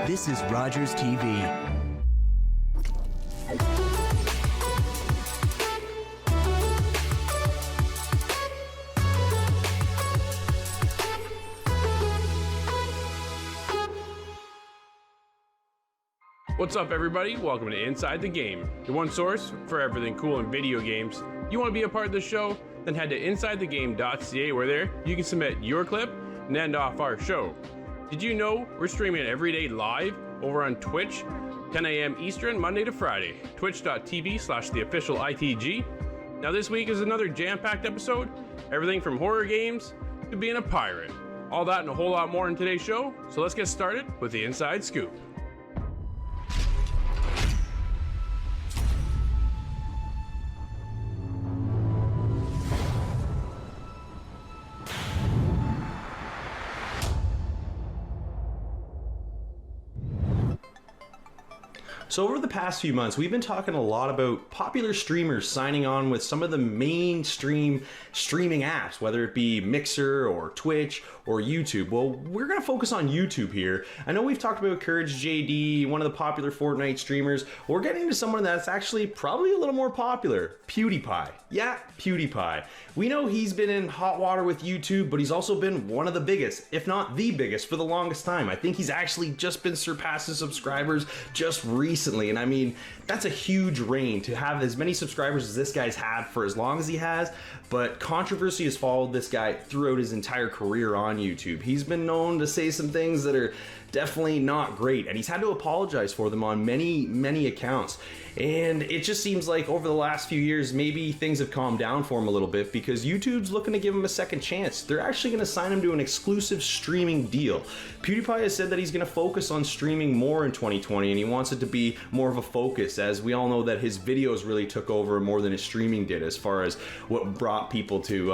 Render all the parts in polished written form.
This is Rogers TV. What's up, everybody? Welcome to Inside the Game, your one source for everything cool in video games. You want to be a part of the show? Then head to InsideTheGame.ca, where there you can submit your clip and end off our show. Did you know we're streaming it every day live over on Twitch, 10 a.m. Eastern, Monday to Friday, twitch.tv/theofficialitg. Now this week is another jam-packed episode, everything from horror games to being a pirate. All that and a whole lot more in today's show, so let's get started with the Inside Scoop. So over the past few months, we've been talking a lot about popular streamers signing on with some of the mainstream streaming apps, whether it be Mixer or Twitch or YouTube. Well, we're going to focus on YouTube here. I know we've talked about Courage JD, one of the popular Fortnite streamers. We're getting into someone that's actually probably a little more popular, Pewdiepie. Yeah, Pewdiepie. We know he's been in hot water with YouTube, but he's also been one of the biggest, if not the biggest, for the longest time. I think he's actually just been surpassing subscribers just recently. And I mean, that's a huge reign to have as many subscribers as this guy's had for as long as he has. But controversy has followed this guy throughout his entire career on YouTube. He's been known to say some things that are definitely not great, and he's had to apologize for them on many accounts. And it just seems like over the last few years, maybe things have calmed down for him a little bit because YouTube's looking to give him a second chance. They're actually going to sign him to an exclusive streaming deal. PewDiePie has said that he's going to focus on streaming more in 2020, and he wants it to be more of a focus, as we all know that his videos really took over more than his streaming did as far as what brought people to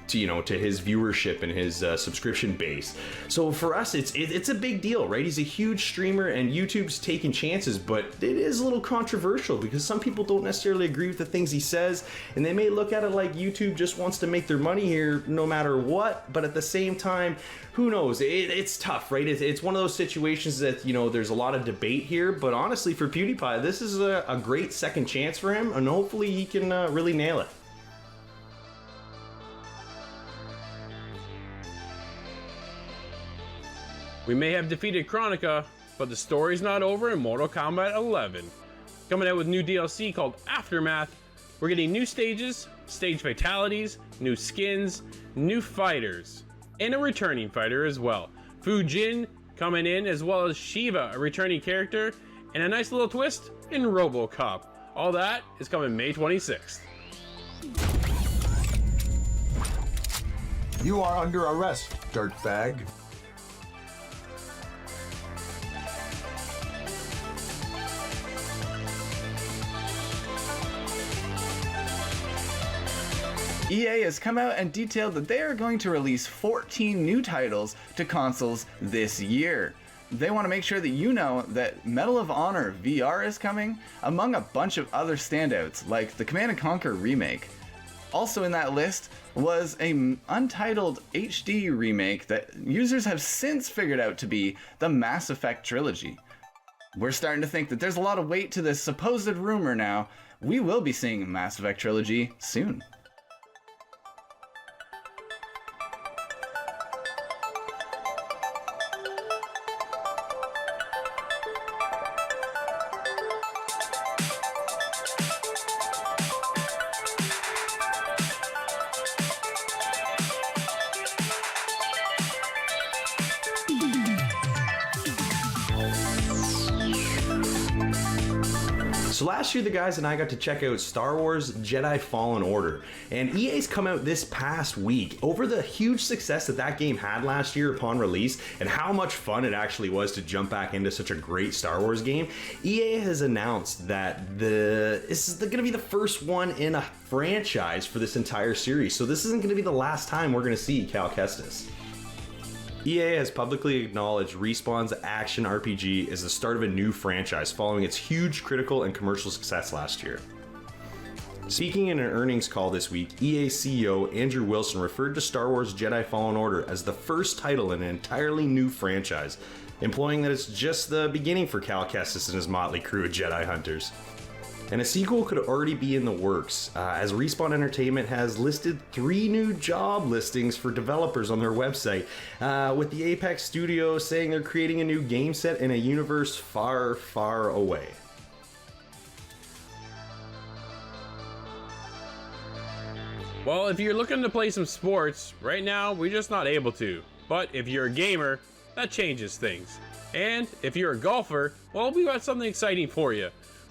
his viewership and his subscription base. So for us, it's a big deal, right? He's a huge streamer and YouTube's taking chances, but it is a little controversial because some people don't necessarily agree with the things he says, and they may look at it like YouTube just wants to make their money here no matter what. But at the same time, who knows? It's tough, right? It's one of those situations that, there's a lot of debate here, but honestly for PewDiePie, this is a great second chance for him, and hopefully he can really nail it. We may have defeated Chronica, but the story's not over in Mortal Kombat 11. Coming out with new DLC called Aftermath, we're getting new stages, stage fatalities, new skins, new fighters, and a returning fighter as well. Fu Jin coming in, as well as Shiva, a returning character, and a nice little twist in RoboCop. All that is coming May 26th. You are under arrest, dirtbag. EA has come out and detailed that they are going to release 14 new titles to consoles this year. They want to make sure that you know that Medal of Honor VR is coming, among a bunch of other standouts like the Command & Conquer remake. Also in that list was an Untitled HD remake that users have since figured out to be the Mass Effect Trilogy. We're starting to think that there's a lot of weight to this supposed rumor now. We will be seeing Mass Effect Trilogy soon. So last year, the guys and I got to check out Star Wars Jedi Fallen Order, and EA's come out this past week over the huge success that game had last year upon release and how much fun it actually was to jump back into such a great Star Wars game. EA has announced that this is going to be the first one in a franchise for this entire series, so this isn't going to be the last time we're going to see Cal Kestis. EA has publicly acknowledged Respawn's action RPG is the start of a new franchise following its huge critical and commercial success last year. Speaking in an earnings call this week, EA CEO Andrew Wilson referred to Star Wars Jedi Fallen Order as the first title in an entirely new franchise. implying that it's just the beginning for Cal Kestis and his motley crew of Jedi Hunters. And a sequel could already be in the works, as Respawn Entertainment has listed 3 new job listings for developers on their website, with the Apex Studio saying they're creating a new game set in a universe far, far away. Well, if you're looking to play some sports, right now we're just not able to. But if you're a gamer, that changes things. And if you're a golfer, well, we've got something exciting for you.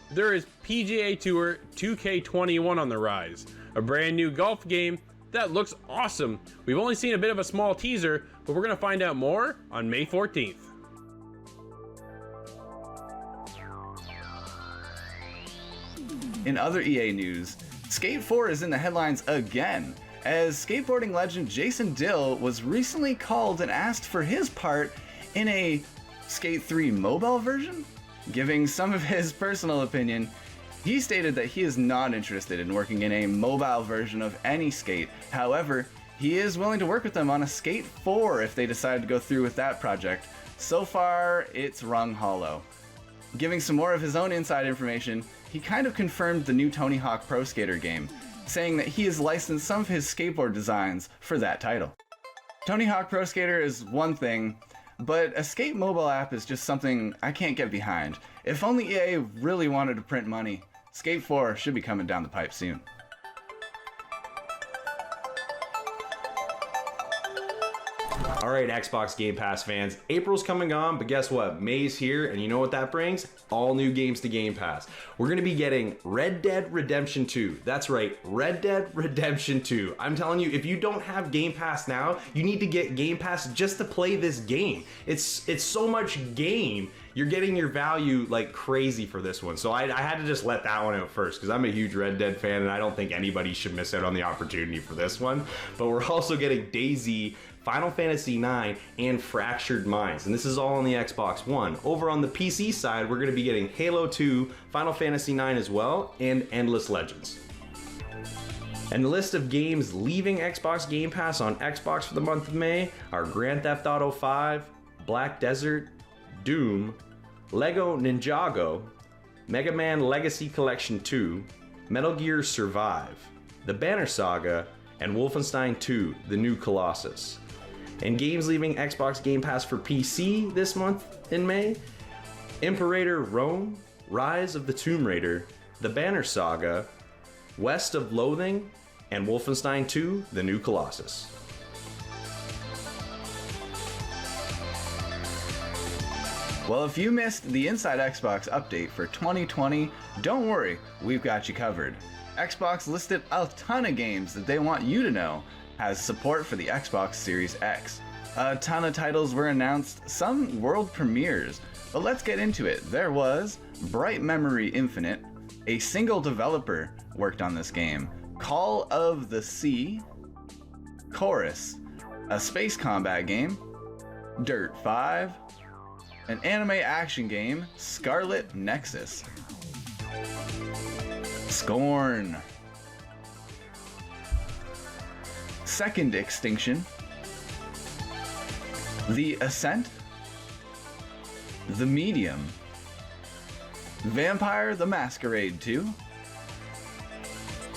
There is PGA Tour 2K21 on the rise, a brand new golf game that looks awesome. We've only seen a bit of a small teaser, but we're going to find out more on May 14th. In other EA news, Skate 4 is in the headlines again, as skateboarding legend Jason Dill was recently called and asked for his part in a Skate 3 mobile version? Giving some of his personal opinion, he stated that he is not interested in working in a mobile version of any Skate. However, he is willing to work with them on a Skate 4 if they decide to go through with that project. So far, it's rung hollow. Giving some more of his own inside information, he kind of confirmed the new Tony Hawk Pro Skater game, saying that he has licensed some of his skateboard designs for that title. Tony Hawk Pro Skater is one thing, but a Skate mobile app is just something I can't get behind. If only EA really wanted to print money, Skate 4 should be coming down the pipe soon. Alright, Xbox Game Pass fans, April's coming on, but guess what? May's here, and you know what that brings? All new games to Game Pass. We're gonna be getting Red Dead Redemption 2. That's right, Red Dead Redemption 2. I'm telling you, if you don't have Game Pass now, you need to get Game Pass just to play this game. It's so much game. You're getting your value like crazy for this one. So I had to just let that one out first because I'm a huge Red Dead fan and I don't think anybody should miss out on the opportunity for this one. But we're also getting DayZ, Final Fantasy IX, and Fractured Minds. And this is all on the Xbox One. Over on the PC side, we're going to be getting Halo 2, Final Fantasy IX as well, and Endless Legends. And the list of games leaving Xbox Game Pass on Xbox for the month of May are Grand Theft Auto 5, Black Desert, Doom, Lego Ninjago, Mega Man Legacy Collection 2, Metal Gear Survive, The Banner Saga, and Wolfenstein 2: The New Colossus. And games leaving Xbox Game Pass for PC this month in May: Imperator Rome, Rise of the Tomb Raider, The Banner Saga, West of Loathing, and Wolfenstein 2: The New Colossus. Well, if you missed the Inside Xbox update for 2020, don't worry, we've got you covered. Xbox listed a ton of games that they want you to know has support for the Xbox Series X. A ton of titles were announced, some world premieres, but let's get into it. There was Bright Memory Infinite, a single developer worked on this game, Call of the Sea, Chorus, a space combat game, Dirt 5, an anime action game, Scarlet Nexus, Scorn, Second Extinction, The Ascent, The Medium, Vampire the Masquerade 2,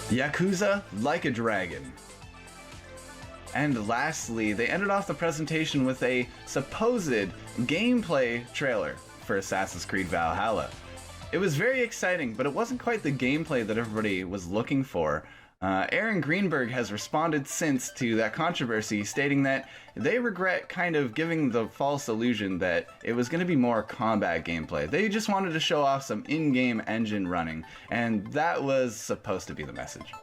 Yakuza Like a Dragon. And lastly, they ended off the presentation with a supposed gameplay trailer for Assassin's Creed Valhalla. It was very exciting, but it wasn't quite the gameplay that everybody was looking for. Aaron Greenberg has responded since to that controversy, stating that they regret kind of giving the false illusion that it was going to be more combat gameplay. They just wanted to show off some in-game engine running, and that was supposed to be the message.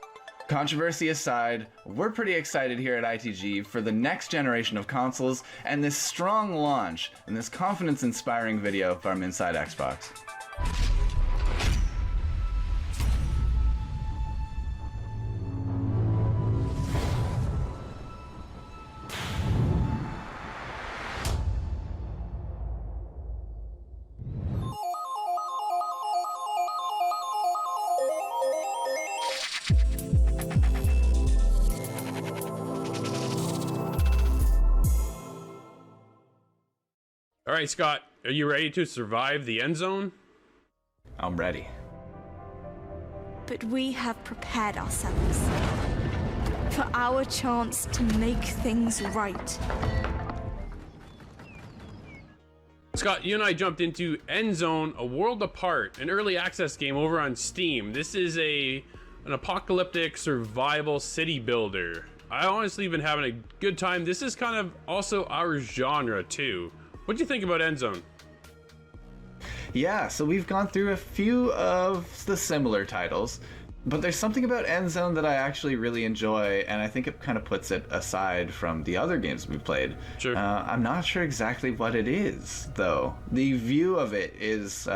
Controversy aside, we're pretty excited here at ITG for the next generation of consoles and this strong launch and this confidence-inspiring video from Inside Xbox. right, Scott, are you ready to survive the end zone? I'm ready. But we have prepared ourselves for our chance to make things right. Scott, you and I jumped into End Zone, A World Apart, an early access game over on Steam. This is an apocalyptic survival city builder. I honestly been having a good time. This is kind of also our genre too. What'd you think about End Zone? Yeah, so we've gone through a few of the similar titles, but there's something about End Zone that I actually really enjoy, and I think it kind of puts it aside from the other games we've played. Sure. I'm not sure exactly what it is, though. The view of it is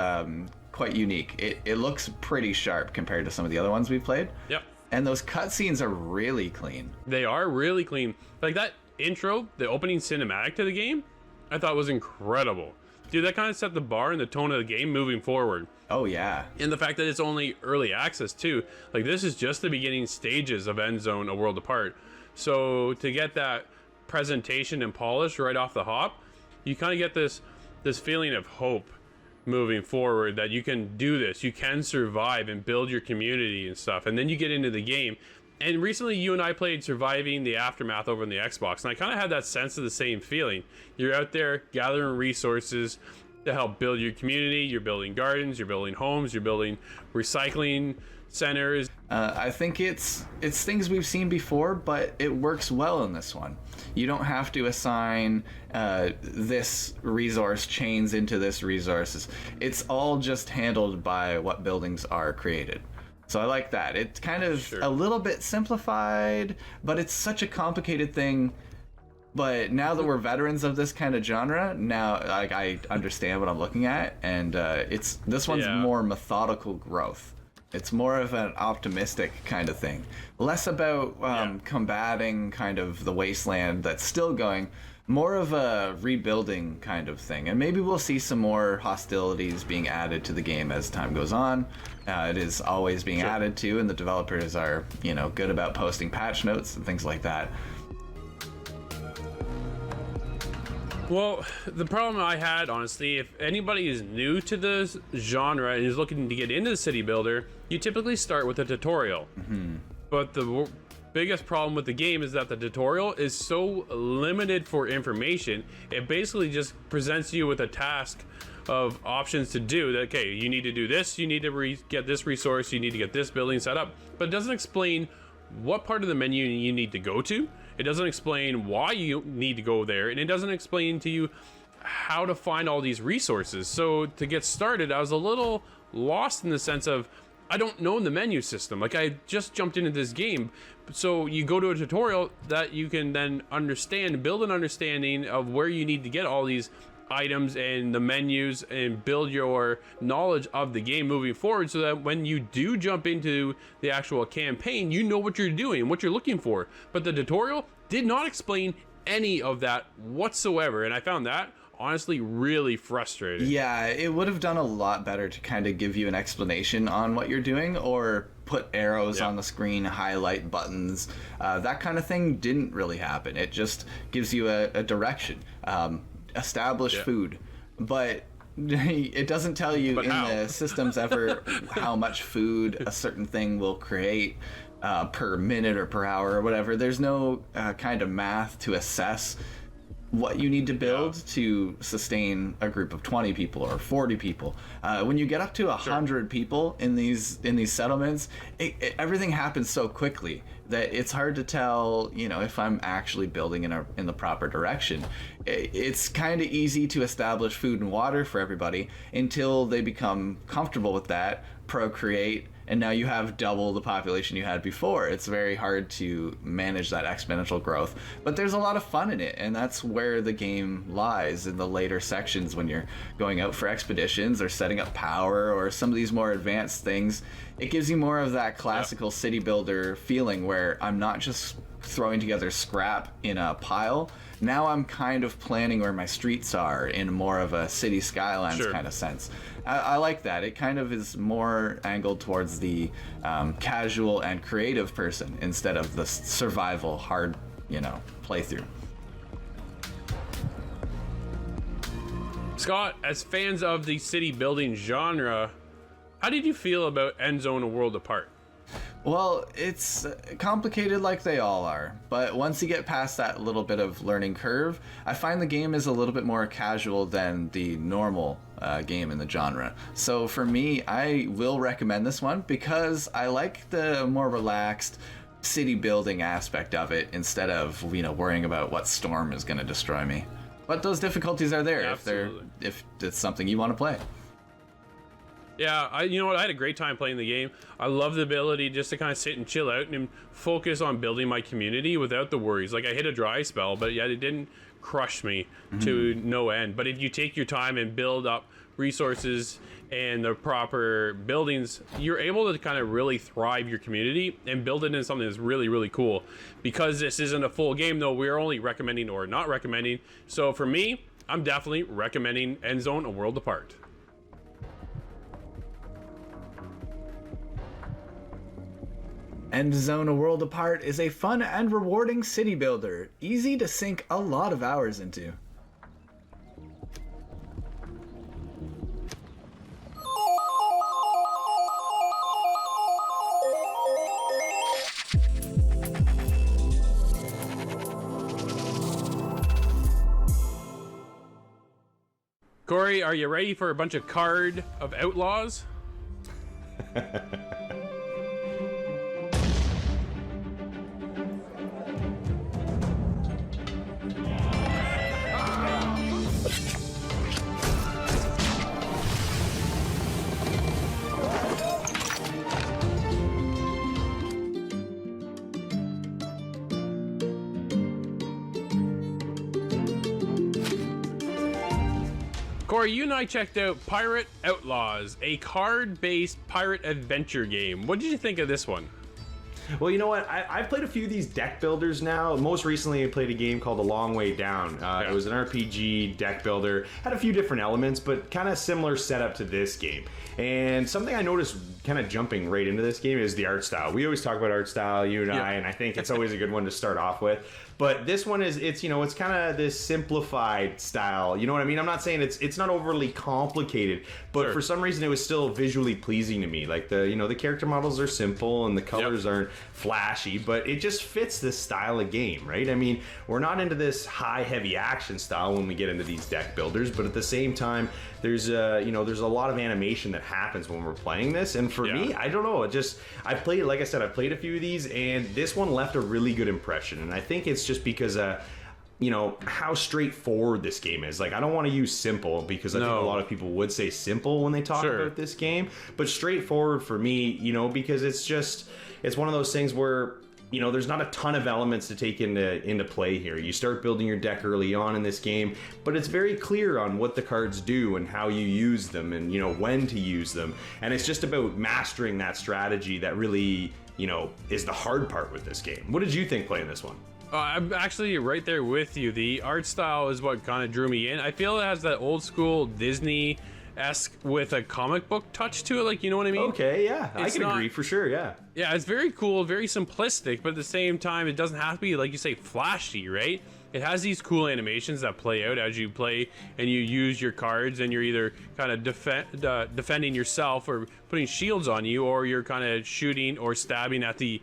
quite unique. It looks pretty sharp compared to some of the other ones we've played. Yep. And those cutscenes are really clean. They are really clean. Like that intro, the opening cinematic to the game, I thought was incredible. Dude, that kind of set the bar and the tone of the game moving forward. Oh, yeah. And the fact that it's only early access, too. Like, this is just the beginning stages of End Zone, A World Apart. So, to get that presentation and polish right off the hop, you kind of get this feeling of hope moving forward that you can do this. You can survive and build your community and stuff. And then you get into the game. And recently, you and I played Surviving the Aftermath over on the Xbox, and I kind of had that sense of the same feeling. You're out there gathering resources to help build your community. You're building gardens, you're building homes, you're building recycling centers. I think it's things we've seen before, but it works well in this one. You don't have to assign this resource chains into this resources. It's all just handled by what buildings are created. So I like that. It's kind of a little bit simplified, but it's such a complicated thing. But now that we're veterans of this kind of genre, now like I understand what I'm looking at, and this one's more methodical growth. It's more of an optimistic kind of thing, less about combating kind of the wasteland that's still going, more of a rebuilding kind of thing. And maybe we'll see some more hostilities being added to the game as time goes on. It is always being added to, and the developers are, good about posting patch notes and things like that. Well, the problem I had, honestly, if anybody is new to this genre and is looking to get into the city builder, you typically start with a tutorial. Mm-hmm. But the biggest problem with the game is that the tutorial is so limited for information. It basically just presents you with a task of options to do. That, okay, you need to do this, you need to get this resource, you need to get this building set up. But it doesn't explain what part of the menu you need to go to. It doesn't explain why you need to go there, and it doesn't explain to you how to find all these resources. So to get started, I was a little lost in the sense of I don't know the menu system. Like, I just jumped into this game. So you go to a tutorial that you can then understand, build an understanding of where you need to get all these items and the menus, and build your knowledge of the game moving forward, so that when you do jump into the actual campaign, you know what you're doing, what you're looking for. But the tutorial did not explain any of that whatsoever, and I found that honestly really frustrating. Yeah, it would have done a lot better to kind of give you an explanation on what you're doing, or put arrows on the screen, highlight buttons. That kind of thing didn't really happen. It just gives you a direction. Establish food, but it doesn't tell you the systems ever how much food a certain thing will create per minute or per hour or whatever. There's no kind of math to assess what you need to build to sustain a group of 20 people or 40 people. When you get up to 100 people in these settlements, everything happens so quickly that it's hard to tell, if I'm actually building in the proper direction. It's kind of easy to establish food and water for everybody until they become comfortable with that, procreate, and now you have double the population you had before. It's very hard to manage that exponential growth, but there's a lot of fun in it, and that's where the game lies, in the later sections when you're going out for expeditions or setting up power or some of these more advanced things. It gives you more of that classical city builder feeling, where I'm not just throwing together scrap in a pile. Now I'm kind of planning where my streets are in more of a city skylines kind of sense. I like that. It kind of is more angled towards the casual and creative person instead of the survival hard, playthrough. Scott, as fans of the city building genre, how did you feel about End Zone: A World Apart? Well, it's complicated like they all are, but once you get past that little bit of learning curve, I find the game is a little bit more casual than the normal game in the genre. So for me, I will recommend this one because I like the more relaxed city building aspect of it instead of, worrying about what storm is going to destroy me. But those difficulties are there if it's something you want to play. Yeah, I had a great time playing the game. I love the ability just to kind of sit and chill out and focus on building my community without the worries. Like, I hit a dry spell, but yet it didn't crush me to no end. But if you take your time and build up resources and the proper buildings, you're able to kind of really thrive your community and build it into something that's really, really cool. Because this isn't a full game, though, we're only recommending or not recommending. So for me, I'm definitely recommending End Zone: A World Apart. End Zone: A World Apart is a fun and rewarding city builder, easy to sink a lot of hours into. Corey, are you ready for a bunch of card of Outlaws? Corey, you and I checked out Pirate Outlaws, a card-based pirate adventure game. What did you think of this one? Well, you know what? I've played a few of these deck builders now. Most recently, I played a game called A Long Way Down. It was an RPG deck builder. Had a few different elements, but kind of similar setup to this game. And something I noticed kind of jumping right into this game is the art style. We always talk about art style, you and I, and I think it's always a good one to start off with. But this one it's kind of this simplified style. You know what I mean? I'm not saying it's not overly complicated, but for some reason it was still visually pleasing to me. Like the character models are simple and the colors aren't flashy, but it just fits this style of game, right? I mean, we're not into this high heavy action style when we get into these deck builders, but at the same time, there's a lot of animation that happens when we're playing this. And for me, I don't know, I played a few of these, and this one left a really good impression. And I think it's just because how straightforward this game is. Like, I don't want to use simple because I think a lot of people would say simple when they talk about this game, but straightforward for me, because it's one of those things where there's not a ton of elements to take into play here. You start building your deck early on in this game, but it's very clear on what the cards do and how you use them and when to use them. And it's just about mastering that strategy that really is the hard part with this game. What did you think playing this one? I'm actually right there with you. The art style is what kind of drew me in. I feel it has that old school Disney-esque with a comic book touch to it, like, you know what I mean? Okay, yeah, I can agree for sure, yeah. Yeah, it's very cool, very simplistic, but at the same time, it doesn't have to be, like you say, flashy, right? It has these cool animations that play out as you play and you use your cards, and you're either kind of defending yourself or putting shields on you, or you're kind of shooting or stabbing at the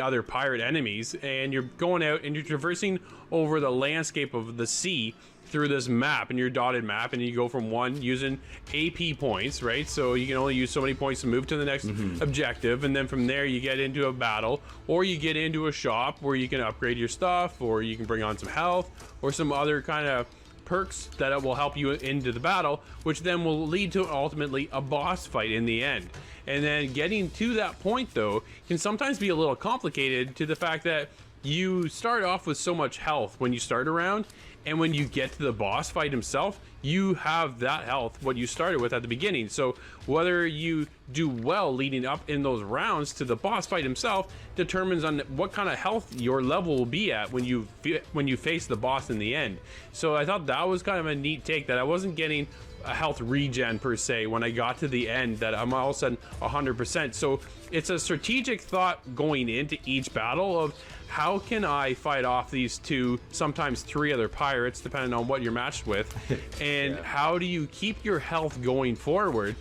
other pirate enemies, and you're going out and you're traversing over the landscape of the sea through this map, and your dotted map, and you go from one using AP points, right? So you can only use so many points to move to the next objective, and then from there you get into a battle, or you get into a shop where you can upgrade your stuff, or you can bring on some health or some other kind of perks that will help you into the battle, which then will lead to ultimately a boss fight in the end. And then getting to that point, though, can sometimes be a little complicated, to the fact that you start off with so much health when you start a round, and when you get to the boss fight himself, you have that health what you started with at the beginning. So whether you do well leading up in those rounds to the boss fight himself determines on what kind of health your level will be at when you face the boss in the end. So I thought that was kind of a neat take, that I wasn't getting a health regen per se when I got to the end, that I'm all of a sudden 100%. So it's a strategic thought going into each battle of how can I fight off these 2, sometimes 3 other pirates, depending on what you're matched with, and how do you keep your health going forward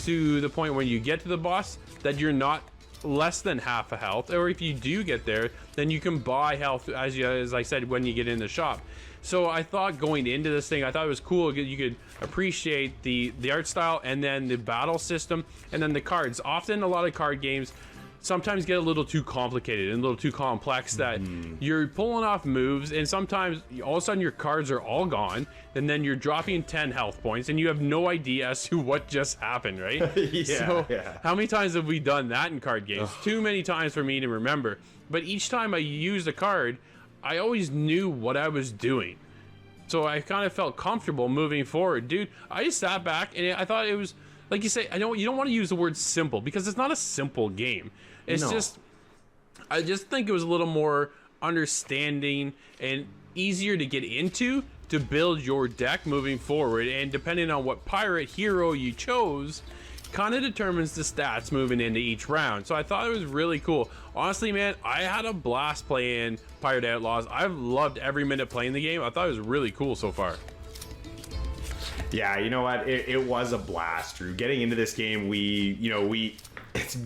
to the point when you get to the boss that you're not less than half a health, or if you do get there, then you can buy health as I said when you get in the shop. So I thought going into this thing, I thought it was cool. You could appreciate the art style, and then the battle system, and then the cards. Often a lot of card games sometimes get a little too complicated and a little too complex, that you're pulling off moves, and sometimes all of a sudden your cards are all gone, and then you're dropping 10 health points and you have no idea as to what just happened, right? How many times have we done that in card games? Too many times for me to remember. But each time I used a card, I always knew what I was doing, so I kind of felt comfortable moving forward. Dude, I just sat back and I thought it was, like you say, I know you don't want to use the word simple, because it's not a simple game. It's just, I just think it was a little more understanding and easier to get into to build your deck moving forward, and depending on what pirate hero you chose kind of determines the stats moving into each round. So I thought it was really cool. Honestly, man, I had a blast playing Pirate Outlaws. I've loved every minute playing the game. I thought it was really cool so far. Yeah, you know what? It was a blast, Drew. Getting into this game,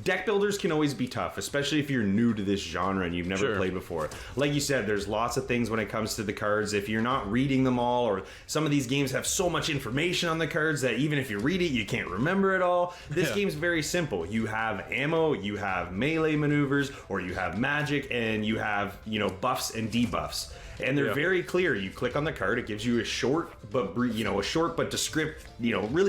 deck builders can always be tough, especially if you're new to this genre and you've never played before. Like you said, there's lots of things when it comes to the cards. If you're not reading them all, or some of these games have so much information on the cards that even if you read it, you can't remember it all. This game's very simple. You have ammo, you have melee maneuvers, or you have magic, and you have, buffs and debuffs. And they're very clear. You click on the card, it gives you a short but really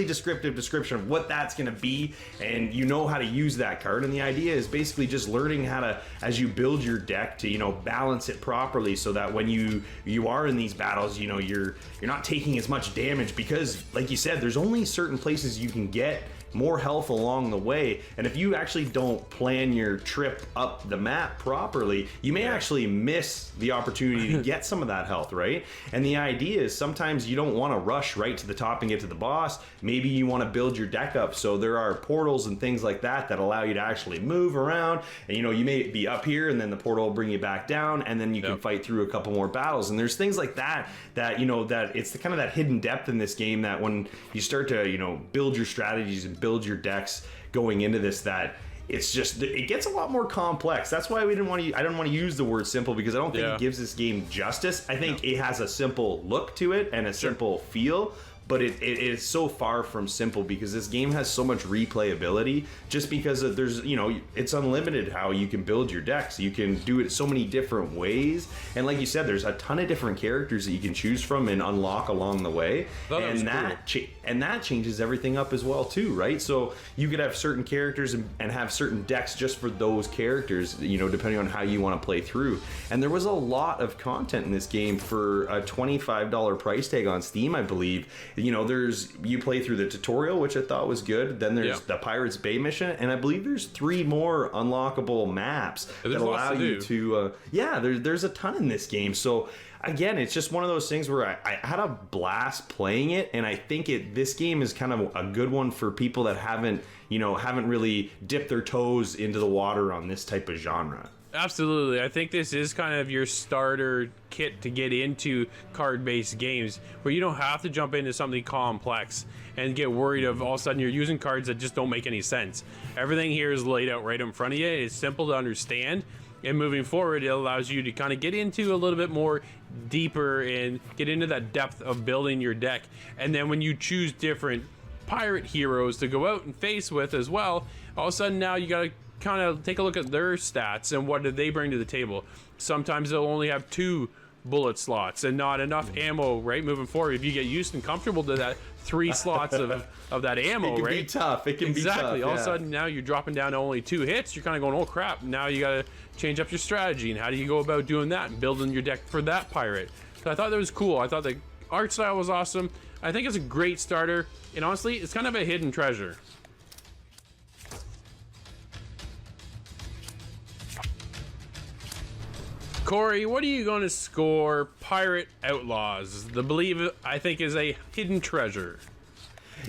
descriptive description of what that's going to be, and you know how to use that card. And the idea is basically just learning how to, as you build your deck, to balance it properly, so that when you are in these battles, you're not taking as much damage, because like you said, there's only certain places you can get more health along the way, and if you actually don't plan your trip up the map properly, you may actually miss the opportunity to get some of that health, right? And the idea is sometimes you don't want to rush right to the top and get to the boss. Maybe you want to build your deck up, so there are portals and things like that that allow you to actually move around, and you may be up here and then the portal will bring you back down, and then you can fight through a couple more battles. And there's things like that that it's the kind of that hidden depth in this game, that when you start to build your strategies and build your decks going into this, that it gets a lot more complex. That's why I didn't want to use the word simple, because I don't think it gives this game justice. I think it has a simple look to it and a simple feel, but it is so far from simple, because this game has so much replayability, just because there's it's unlimited how you can build your decks. You can do it so many different ways, and like you said, there's a ton of different characters that you can choose from and unlock along the way, and that changes everything up as well too, right? So you could have certain characters and have certain decks just for those characters, depending on how you want to play through. And there was a lot of content in this game for a $25 price tag on Steam, I believe. You play through the tutorial, which I thought was good. Then there's the Pirates Bay mission, and I believe there's 3 more unlockable maps that allow you to. There's a ton in this game. So again, it's just one of those things where I had a blast playing it, and I think this game is kind of a good one for people that haven't really dipped their toes into the water on this type of genre. Absolutely. I think this is kind of your starter kit to get into card-based games, where you don't have to jump into something complex and get worried of all of a sudden you're using cards that just don't make any sense. Everything here is laid out right in front of you. It's simple to understand, and moving forward, it allows you to kind of get into a little bit more deeper and get into that depth of building your deck. And then when you choose different pirate heroes to go out and face with as well, all of a sudden now you got to kind of take a look at their stats and what do they bring to the table. Sometimes they'll only have 2 bullet slots and not enough ammo, right? Moving forward, if you get used and comfortable to that 3 slots of that ammo, it can right? Be tough. It can be tough. Exactly. All of a sudden now you're dropping down to only 2 hits. You're kind of going, oh crap, now you got to change up your strategy, and how do you go about doing that and building your deck for that pirate. So I thought that was cool. I thought the art style was awesome. I think it's a great starter, and honestly, it's kind of a hidden treasure. Corey, what are you going to score Pirate Outlaws? I think is a hidden treasure.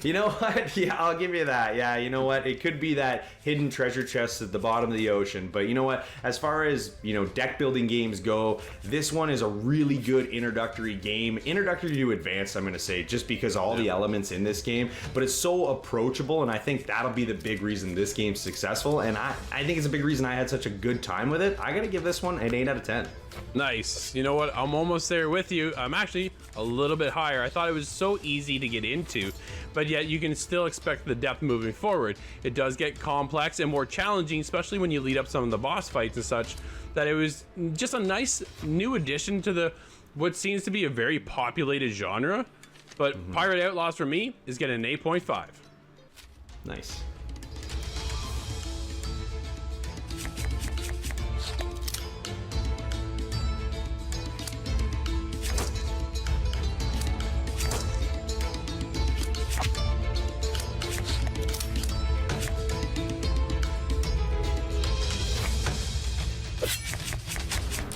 You know what? Yeah, I'll give you that. Yeah, you know what? It could be that hidden treasure chest at the bottom of the ocean. But you know what? As far as, deck building games go, this one is a really good introductory game. Introductory to advanced, I'm going to say, just because all the elements in this game. But it's so approachable, and I think that'll be the big reason this game's successful. And I think it's a big reason I had such a good time with it. I got to give this one an 8 out of 10. Nice. You know what? I'm almost there with you. I'm actually a little bit higher. I thought it was so easy to get into, but yet you can still expect the depth moving forward. It does get complex and more challenging, especially when you lead up some of the boss fights and such, that it was just a nice new addition to what seems to be a very populated genre. But Pirate Outlaws for me is getting an 8.5. Nice.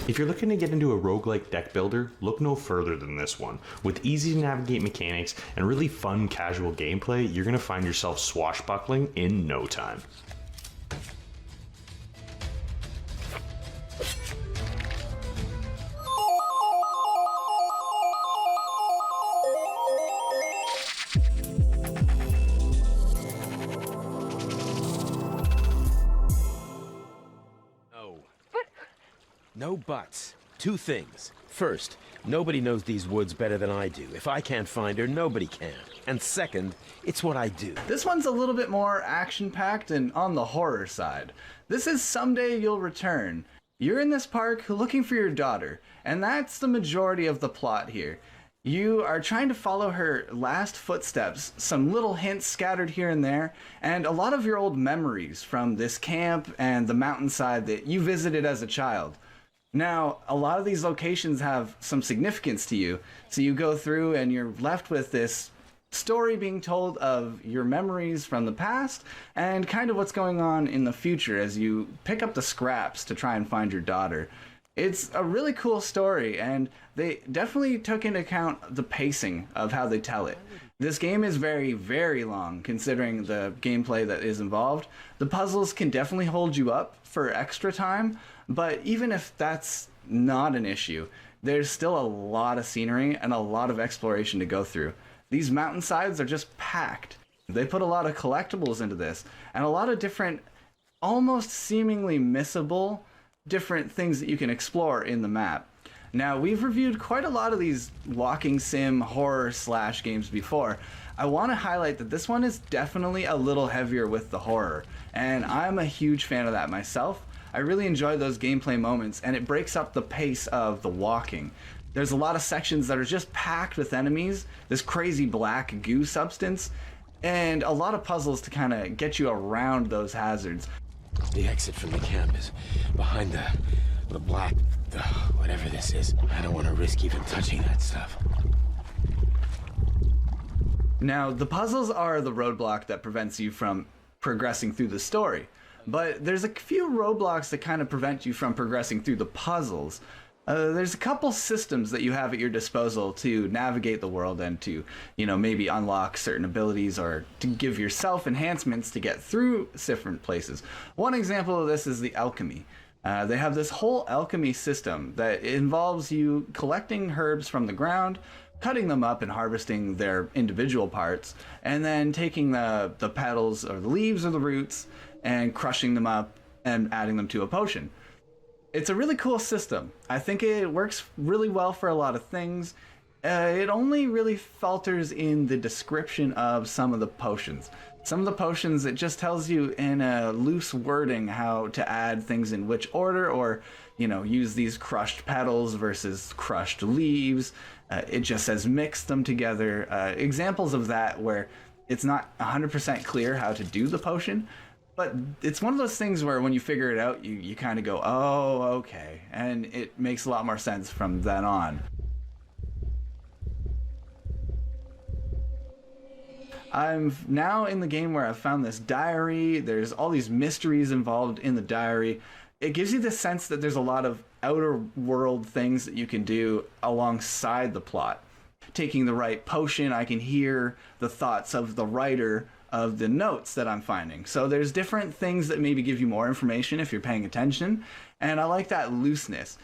If you're looking to get into a roguelike deck builder, look no further than this one. With easy to navigate mechanics and really fun casual gameplay, you're going to find yourself swashbuckling in no time. No buts. Two things. First, nobody knows these woods better than I do. If I can't find her, nobody can. And second, it's what I do. This one's a little bit more action-packed and on the horror side. This is Someday You'll Return. You're in this park looking for your daughter, and that's the majority of the plot here. You are trying to follow her last footsteps, some little hints scattered here and there, and a lot of your old memories from this camp and the mountainside that you visited as a child. Now, a lot of these locations have some significance to you, so you go through and you're left with this story being told of your memories from the past and kind of what's going on in the future as you pick up the scraps to try and find your daughter. It's a really cool story, and they definitely took into account the pacing of how they tell it. This game is very, very long, considering the gameplay that is involved. The puzzles can definitely hold you up for extra time, but even if that's not an issue, there's still a lot of scenery and a lot of exploration to go through. These mountainsides are just packed. They put a lot of collectibles into this, and a lot of different, almost seemingly missable, different things that you can explore in the map. Now, we've reviewed quite a lot of these walking sim horror slash games before. I want to highlight that this one is definitely a little heavier with the horror, and I'm a huge fan of that myself. I really enjoy those gameplay moments, and it breaks up the pace of the walking. There's a lot of sections that are just packed with enemies, this crazy black goo substance, and a lot of puzzles to kind of get you around those hazards. The exit from the camp is behind the black, whatever this is. I don't want to risk even touching that stuff. Now, the puzzles are the roadblock that prevents you from progressing through the story, but there's a few roadblocks that kind of prevent you from progressing through the puzzles. There's a couple systems that you have at your disposal to navigate the world and to, maybe unlock certain abilities or to give yourself enhancements to get through different places. One example of this is the alchemy. They have this whole alchemy system that involves you collecting herbs from the ground, cutting them up and harvesting their individual parts, and then taking the petals or the leaves or the roots and crushing them up and adding them to a potion. It's a really cool system. I think it works really well for a lot of things. It only really falters in the description of some of the potions. Some of the potions, it just tells you in a loose wording how to add things in which order, or, use these crushed petals versus crushed leaves. It just says mix them together. Examples of that where it's not 100% clear how to do the potion, but it's one of those things where when you figure it out, you kind of go, oh, okay. And it makes a lot more sense from then on. I'm now in the game where I've found this diary. There's all these mysteries involved in the diary. It gives you the sense that there's a lot of outer world things that you can do alongside the plot. taking the right potion, I can hear the thoughts of the writer of the notes that I'm finding. So there's different things that maybe give you more information if you're paying attention, and I like that looseness.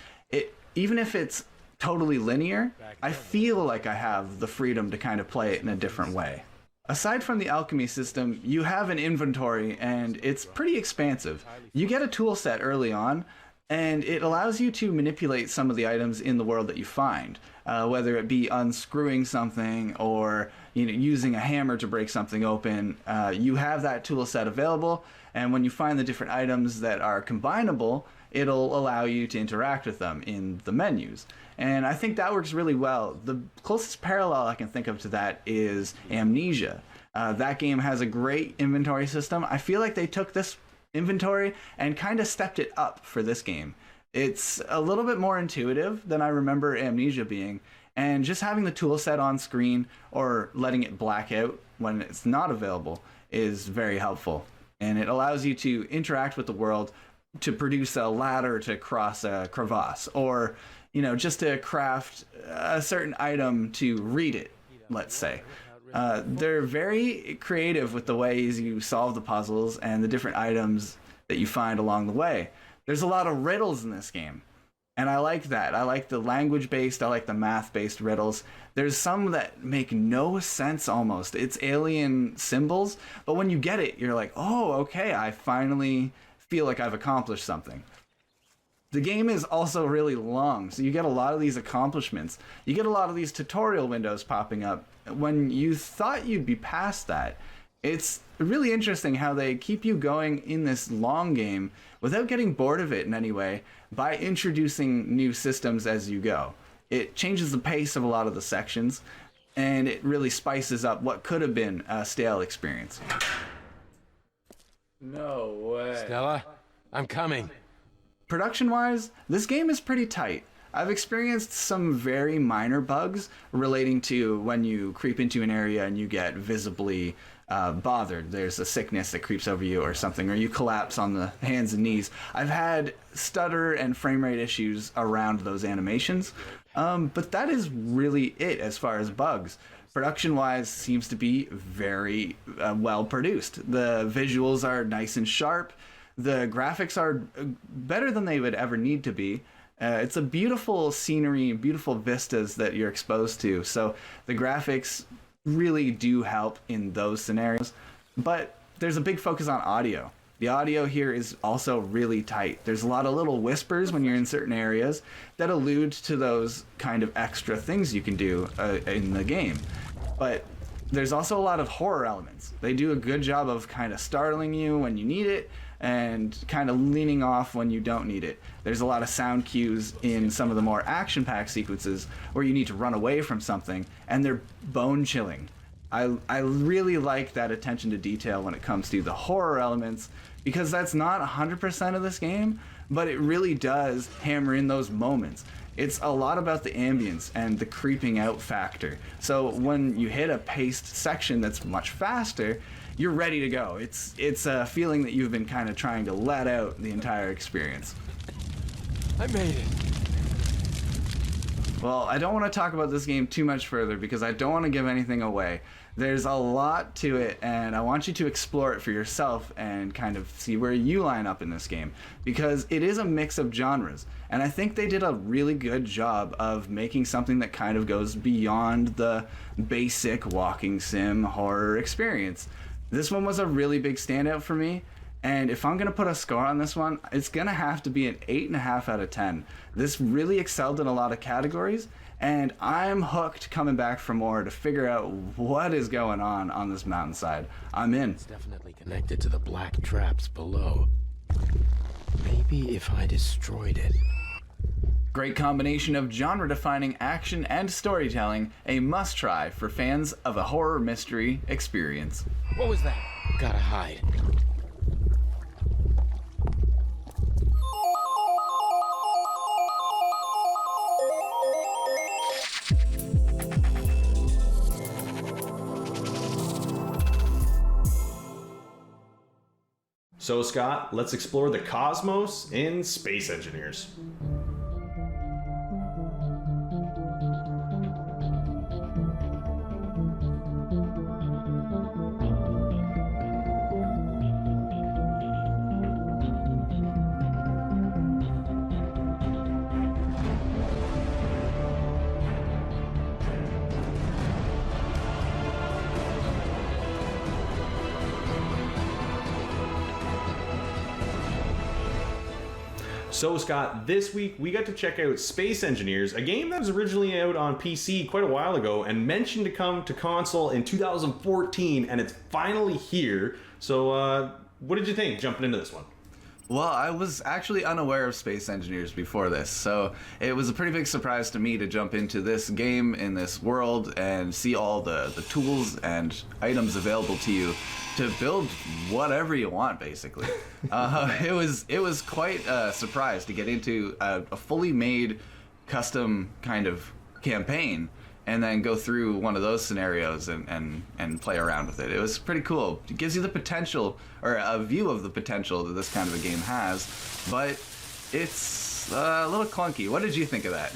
Even if it's totally linear, I feel like I have the freedom to kind of play it in a different way. Aside from the alchemy system, you have an inventory, and it's pretty expansive. You get a tool set early on, and it allows you to manipulate some of the items in the world that you find, whether it be unscrewing something or using a hammer to break something open. You have that tool set available, and when you find the different items that are combinable, it'll allow you to interact with them in the menus. And I think that works really well. The closest parallel I can think of to that is Amnesia. That game has a great inventory system. I feel like they took this inventory and kind of stepped it up for this game. It's a little bit more intuitive than I remember Amnesia being, and just having the tool set on screen or letting it black out when it's not available is very helpful. And it allows you to interact with the world, to produce a ladder to cross a crevasse, or just to craft a certain item to read it, let's say. They're very creative with the ways you solve the puzzles and the different items that you find along the way. There's a lot of riddles in this game, and I like that. I like the language-based, I like the math-based riddles. There's some that make no sense almost. It's alien symbols, but when you get it, you're like, oh, okay, I finally feel like I've accomplished something. The game is also really long, so you get a lot of these accomplishments. You get a lot of these tutorial windows popping up when you thought you'd be past that. It's really interesting how they keep you going in this long game without getting bored of it in any way by introducing new systems as you go. It changes the pace of a lot of the sections, and it really spices up what could have been a stale experience. No way. Stella, I'm coming. Production-wise, this game is pretty tight. I've experienced some very minor bugs relating to when you creep into an area and you get visibly bothered. There's a sickness that creeps over you or something, or you collapse on the hands and knees. I've had stutter and frame rate issues around those animations, but that is really it as far as bugs. Production-wise, seems to be very well produced. The visuals are nice and sharp. The graphics are better than they would ever need to be. It's a beautiful scenery, beautiful vistas that you're exposed to. So the graphics really do help in those scenarios. But there's a big focus on audio. The audio here is also really tight. There's a lot of little whispers when you're in certain areas that allude to those kind of extra things you can do in the game. But there's also a lot of horror elements. They do a good job of kind of startling you when you need it and kind of leaning off when you don't need it. There's a lot of sound cues in some of the more action-packed sequences where you need to run away from something, and they're bone-chilling. I really like that attention to detail when it comes to the horror elements, because that's not 100% of this game, but it really does hammer in those moments. It's a lot about the ambience and the creeping out factor. So when you hit a paced section that's much faster, you're ready to go. It's a feeling that you've been kind of trying to let out the entire experience. I made it. Well, I don't want to talk about this game too much further because I don't want to give anything away. There's a lot to it, and I want you to explore it for yourself and kind of see where you line up in this game, because it is a mix of genres, and I think they did a really good job of making something that kind of goes beyond the basic walking sim horror experience. This one was a really big standout for me, and if I'm going to put a score on this one, it's going to have to be an 8.5 out of 10. This really excelled in a lot of categories, and I'm hooked coming back for more to figure out what is going on this mountainside. I'm in. It's definitely connected to the black traps below. Maybe if I destroyed it. Great combination of genre-defining action and storytelling, a must-try for fans of a horror mystery experience. What was that? Gotta hide. So, Scott, let's explore the cosmos in Space Engineers. So, Scott, this week we got to check out Space Engineers, a game that was originally out on PC quite a while ago and mentioned to come to console in 2014, and it's finally here. So, what did you think jumping into this one? Well, I was actually unaware of Space Engineers before this, so it was a pretty big surprise to me to jump into this game in this world and see all the tools and items available to you to build whatever you want, basically. It was quite a surprise to get into a fully made custom kind of campaign and then go through one of those scenarios and play around with it. It was pretty cool. It gives you the potential, or a view of the potential that this kind of a game has, but it's a little clunky. What did you think of that?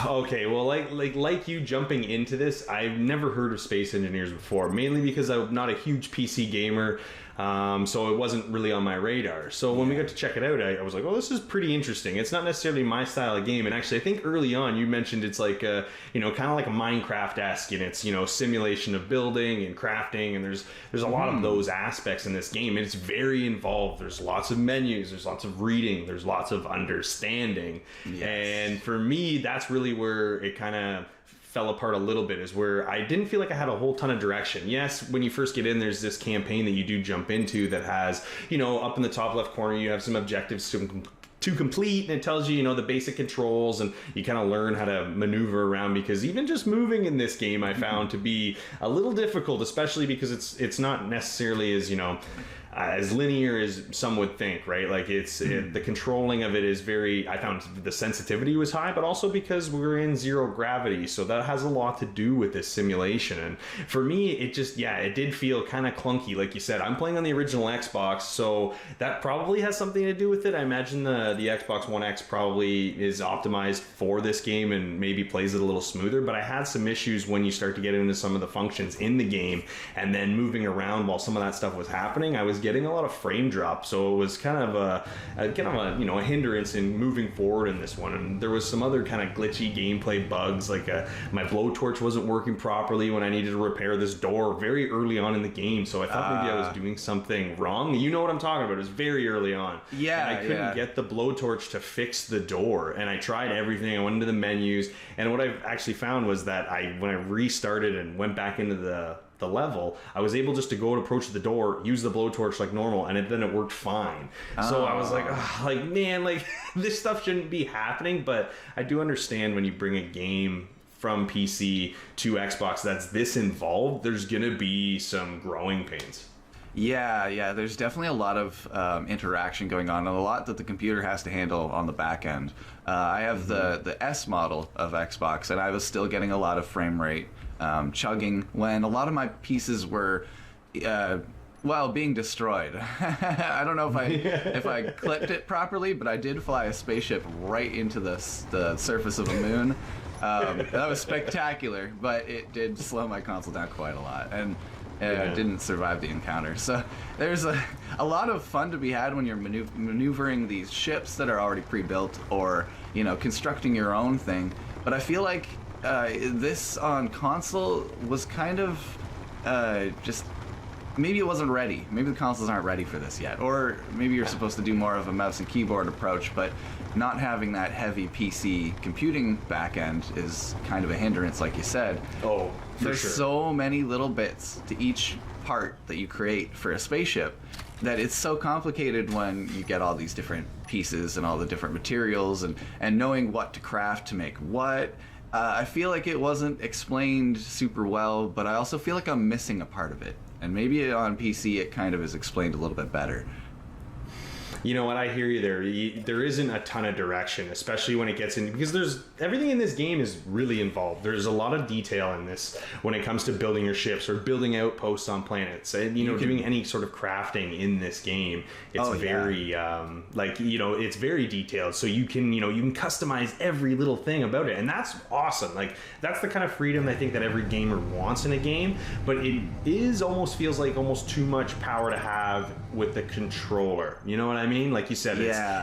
Okay, well, like you jumping into this, I've never heard of Space Engineers before, mainly because I'm not a huge PC gamer, so it wasn't really on my radar. So when we got to check it out, I was like, oh, this is pretty interesting. It's not necessarily my style of game, and actually I think early on you mentioned it's like kind of like a Minecraft-esque in its simulation of building and crafting, and there's a lot of those aspects in this game, and it's very involved. There's lots of menus, there's lots of reading, there's lots of understanding. Yes. And for me, that's really where it kind of fell apart a little bit, is where I didn't feel like I had a whole ton of direction. Yes, when you first get in, there's this campaign that you do jump into that has, up in the top left corner, you have some objectives to complete, and it tells you, the basic controls, and you kind of learn how to maneuver around, because even just moving in this game I found to be a little difficult, especially because it's not necessarily as linear as some would think, right? Like the controlling of it is I found the sensitivity was high, but also because we're in zero gravity, so that has a lot to do with this simulation. And for me, it did feel kind of clunky. Like you said, I'm playing on the original Xbox, so that probably has something to do with it. I imagine the Xbox One X probably is optimized for this game and maybe plays it a little smoother, but I had some issues when you start to get into some of the functions in the game, and then moving around while some of that stuff was happening, I was getting a lot of frame drop, so it was kind of a hindrance in moving forward in this one. And there was some other kind of glitchy gameplay bugs, like my blowtorch wasn't working properly when I needed to repair this door very early on in the game, so I thought maybe I was doing something wrong. You know what I'm talking about. It was very early on. Yeah, and I couldn't get the blowtorch to fix the door, and I tried everything. I went into the menus, and what I actually found was that when I restarted and went back into the level, I was able just to go and approach the door, use the blowtorch like normal, and then it worked fine. So I was like, man, this stuff shouldn't be happening, but I do understand when you bring a game from PC to Xbox that's this involved, there's gonna be some growing pains. Yeah, there's definitely a lot of interaction going on, and a lot that the computer has to handle on the back end. I have the S model of Xbox, and I was still getting a lot of frame rate chugging when a lot of my pieces were being destroyed. I don't know if I clipped it properly, but I did fly a spaceship right into the surface of a moon. That was spectacular, but it did slow my console down quite a lot, and didn't survive the encounter. So there's a lot of fun to be had when you're maneuvering these ships that are already pre-built, or constructing your own thing. But I feel like this on console was kind of just, maybe it wasn't ready. Maybe the consoles aren't ready for this yet, or maybe you're supposed to do more of a mouse and keyboard approach, but not having that heavy PC computing backend is kind of a hindrance, like you said. Oh, there's so many little bits to each part that you create for a spaceship that it's so complicated when you get all these different pieces and all the different materials, and knowing what to craft to make what. I feel like it wasn't explained super well, but I also feel like I'm missing a part of it. And maybe on PC it kind of is explained a little bit better. You know what, I hear you there. There isn't a ton of direction, especially when it gets in, because everything in this game is really involved. There's a lot of detail in this when it comes to building your ships or building outposts on planets, and doing any sort of crafting in this game. It's it's very detailed, so you can customize every little thing about it, and that's awesome. Like, that's the kind of freedom I think that every gamer wants in a game, but it almost feels like almost too much power to have with the controller. You know what I mean? mean? Like you said,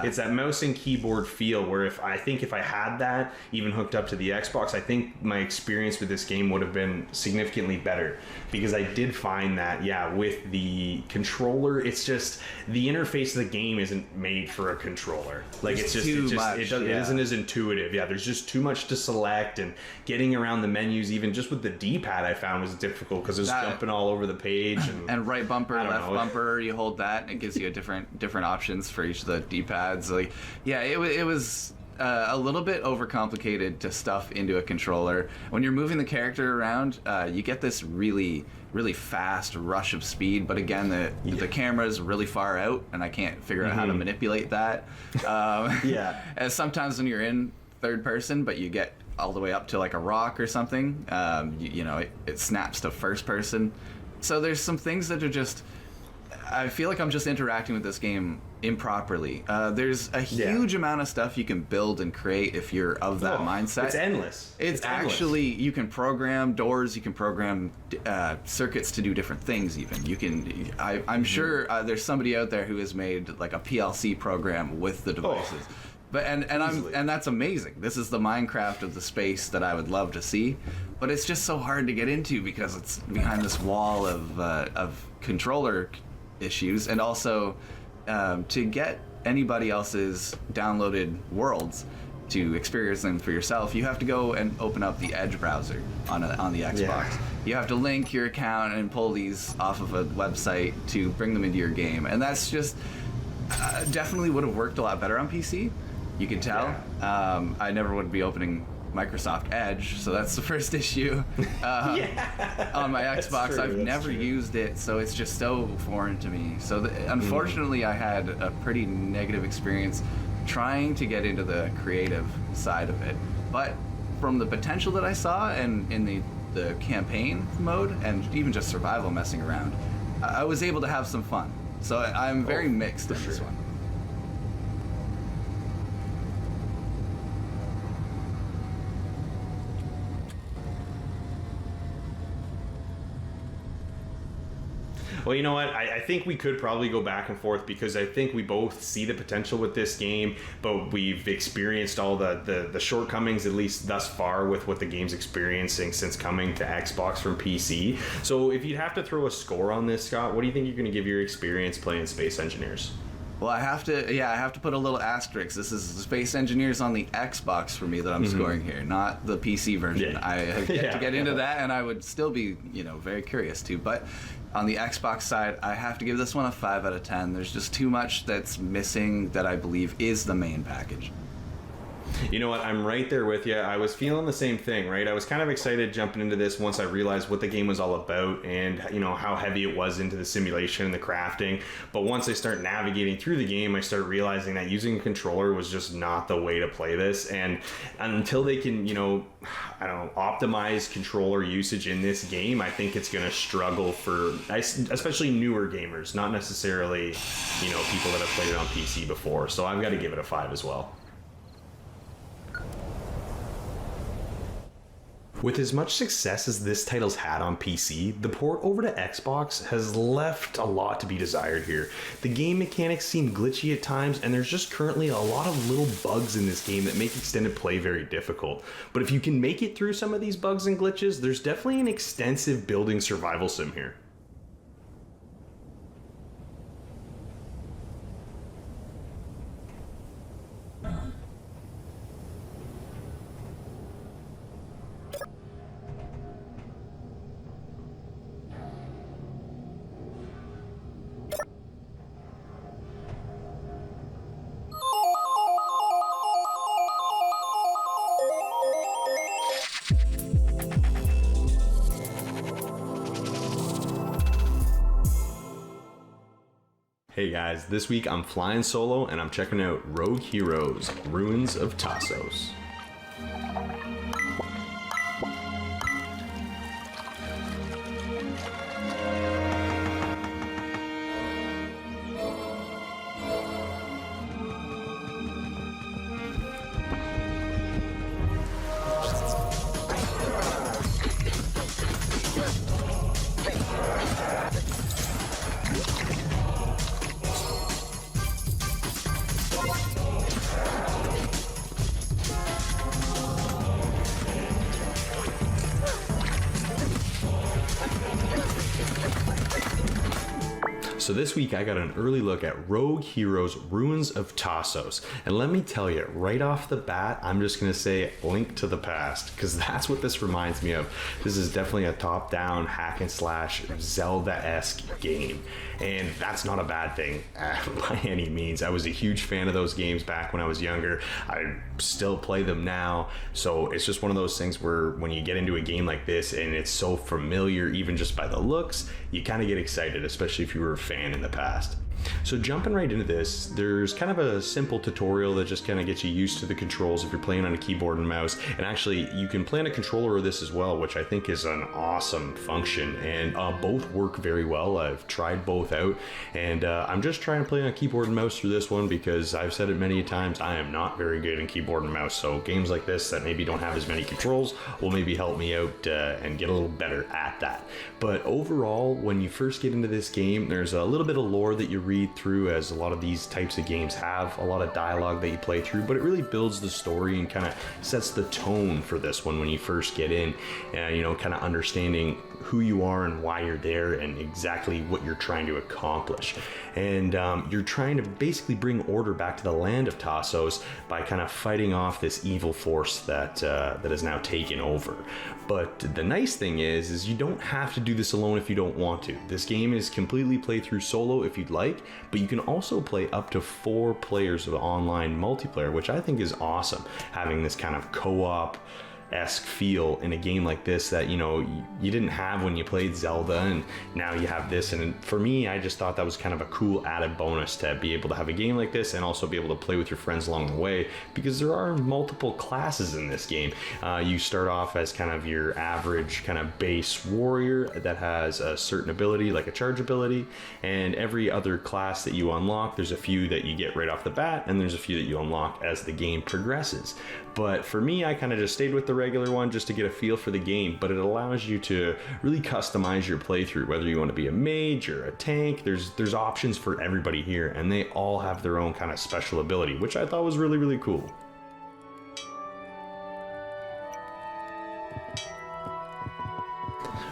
it's that mouse and keyboard feel where if I had that even hooked up to the Xbox, I think my experience with this game would have been significantly better, because I did find that, with the controller, it's just the interface of the game isn't made for a controller. Like it isn't as intuitive. Yeah, there's just too much to select, and getting around the menus, even just with the D-pad, I found was difficult because it was jumping all over the page. And right bumper, left bumper, you hold that, and it gives you a different options for each of the D-pads. Like, yeah, it was a little bit overcomplicated to stuff into a controller. When you're moving the character around, you get this really fast rush of speed, but again, the camera's really far out, and I can't figure out how to manipulate that. And sometimes when you're in third person, but you get all the way up to like a rock or something, it snaps to first person. So there's some things that are just, I feel like I'm just interacting with this game improperly. There's a huge amount of stuff you can build and create if you're of that mindset. It's endless. It's actually, you can program doors, you can program circuits to do different things even. You can, I'm sure there's somebody out there who has made like a PLC program with the devices. But and that's amazing. This is the Minecraft of the space that I would love to see, but it's just so hard to get into because it's behind this wall of controller issues, and also to get anybody else's downloaded worlds to experience them for yourself, you have to go and open up the Edge browser on the Xbox. Yeah. You have to link your account and pull these off of a website to bring them into your game, and that's just definitely would have worked a lot better on PC. You can tell. Yeah. I never would be opening Microsoft Edge, so that's the first issue. On my Xbox, I've never used it, so it's just so foreign to me. So unfortunately, I had a pretty negative experience trying to get into the creative side of it. But from the potential that I saw, and in the campaign mode, and even just survival messing around, I was able to have some fun. So I'm very mixed on this one. Well, you know what? I think we could probably go back and forth, because I think we both see the potential with this game, but we've experienced all the shortcomings, at least thus far, with what the game's experiencing since coming to Xbox from PC. So if you'd have to throw a score on this, Scott, what do you think you're going to give your experience playing Space Engineers? Well, I have to put a little asterisk. This is Space Engineers on the Xbox for me that I'm scoring here, not the PC version. I have yet to get into that, and I would still be, very curious to. But on the Xbox side, I have to give this one a 5 out of 10. There's just too much that's missing that I believe is the main package. You know what? I'm right there with you. I was feeling the same thing, right? I was kind of excited jumping into this once I realized what the game was all about, and how heavy it was into the simulation and the crafting. But once I start navigating through the game, I start realizing that using a controller was just not the way to play this. And until they can, optimize controller usage in this game, I think it's going to struggle for especially newer gamers, not necessarily, people that have played it on PC before. So I've got to give it a 5 as well. With as much success as this title's had on PC, the port over to Xbox has left a lot to be desired here. The game mechanics seem glitchy at times, and there's just currently a lot of little bugs in this game that make extended play very difficult. But if you can make it through some of these bugs and glitches, there's definitely an extensive building survival sim here. Hey guys, this week I'm flying solo and I'm checking out Rogue Heroes, Ruins of Tassos. So this week I got an early look at Rogue Heroes Ruins of Tassos. And let me tell you, right off the bat, I'm just going to say Link to the Past, because that's what this reminds me of. This is definitely a top-down hack and slash Zelda-esque game. And that's not a bad thing by any means. I was a huge fan of those games back when I was younger. I still play them now. So it's just one of those things where when you get into a game like this and it's so familiar, even just by the looks, you kind of get excited, especially if you were a fan in the past. So jumping right into this, there's kind of a simple tutorial that just kind of gets you used to the controls if you're playing on a keyboard and mouse. And actually, you can play on a controller of this as well, which I think is an awesome function. And both work very well. I've tried both out, and I'm just trying to play on a keyboard and mouse through this one because I've said it many times, I am not very good in keyboard and mouse. So games like this that maybe don't have as many controls will maybe help me out and get a little better at that. But overall, when you first get into this game, there's a little bit of lore that you read through, as a lot of these types of games have a lot of dialogue that you play through, but it really builds the story and kind of sets the tone for this one when you first get in, you know, kind of understanding who you are and why you're there and exactly what you're trying to accomplish. And you're trying to basically bring order back to the land of Tassos by kind of fighting off this evil force that is now taken over. But the nice thing is you don't have to do this alone if you don't want to. This game is completely play through solo if you'd like, but you can also play up to 4 players of online multiplayer, which I think is awesome, having this kind of co-op-esque feel in a game like this that, you know, you didn't have when you played Zelda, and now you have this. And for me, I just thought that was kind of a cool added bonus to be able to have a game like this and also be able to play with your friends along the way, because there are multiple classes in this game. You start off as kind of your average kind of base warrior that has a certain ability, like a charge ability, and every other class that you unlock, there's a few that you get right off the bat, and there's a few that you unlock as the game progresses. But for me, I kind of just stayed with the regular one just to get a feel for the game, but it allows you to really customize your playthrough, whether you want to be a mage or a tank. There's options for everybody here, and they all have their own kind of special ability, which I thought was really, really cool.